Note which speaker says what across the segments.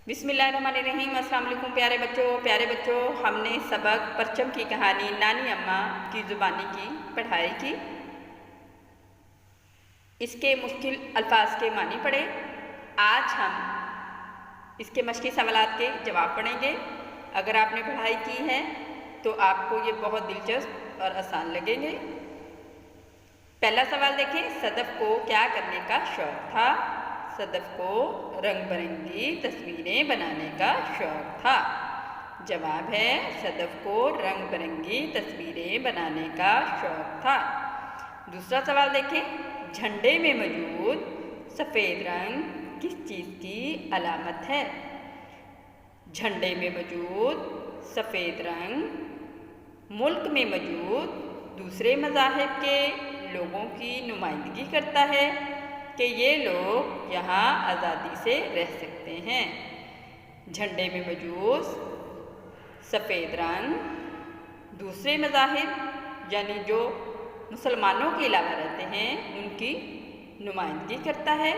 Speaker 1: बिस्मिल्लाहिर्रहमानिर्रहीम। अस्सलाम वालेकुम प्यारे बच्चों, हमने सबक परचम की कहानी नानी अम्मा की ज़ुबानी की पढ़ाई की। इसके मुश्किल अल्फाज के मानी पढ़े। आज हम इसके मश्की सवालात के जवाब पढ़ेंगे। अगर आपने पढ़ाई की है तो आपको ये बहुत दिलचस्प और आसान लगेंगे। पहला सवाल देखें, सदफ को क्या करने का शौक़ था? सदफ को रंग बिरंगी तस्वीरें बनाने का शौक़ था। जवाब है, सदफ को रंग बिरंगी तस्वीरें बनाने का शौक़ था। दूसरा सवाल देखें, झंडे में मौजूद सफ़ेद रंग किस चीज़ की अलामत है? झंडे में मौजूद सफ़ेद रंग मुल्क में मौजूद दूसरे मज़ाहिब के लोगों की नुमाइंदगी करता है कि ये लोग यहाँ आज़ादी से रह सकते हैं। झंडे में मौजूद सफ़ेद रंग दूसरे मज़ाहिब यानी जो मुसलमानों के अलावा रहते हैं उनकी नुमाइंदगी करता है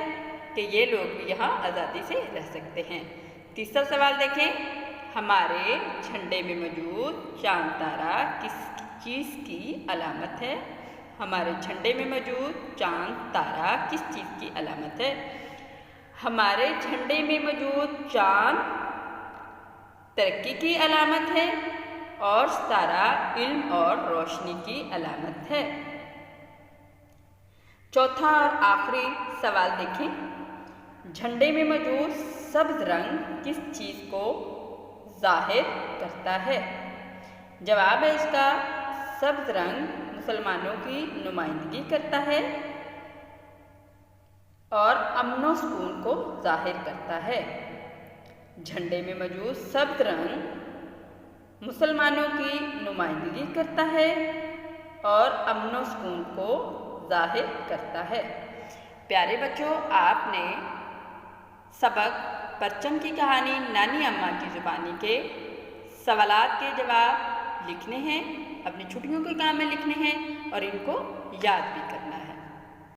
Speaker 1: कि ये लोग भी यहाँ आज़ादी से रह सकते हैं। तीसरा सवाल देखें, हमारे झंडे में मौजूद चांद तारा किस चीज़ की अलामत है? हमारे झंडे में मौजूद चांद तारा किस चीज़ की अलामत है? हमारे झंडे में मौजूद चांद तरक्की की अलामत है और सितारा इल्म और रोशनी की अलामत है। चौथा और आखिरी सवाल देखें, झंडे में मौजूद सब्ज़ रंग किस चीज़ को ज़ाहिर करता है? जवाब है इसका, सब्ज़ रंग मुसलमानों की नुमाइंदगी करता है और अमन सुकून को ज़ाहिर करता है। झंडे में मौजूद सब्ज़ रंग मुसलमानों की नुमाइंदगी करता है और अमन सुकून को ज़ाहिर करता है। प्यारे बच्चों, आपने सबक परचम की कहानी नानी अम्मा की ज़ुबानी के सवालात के जवाब लिखने हैं, अपनी छुट्टियों के काम में लिखने हैं और इनको याद भी करना है।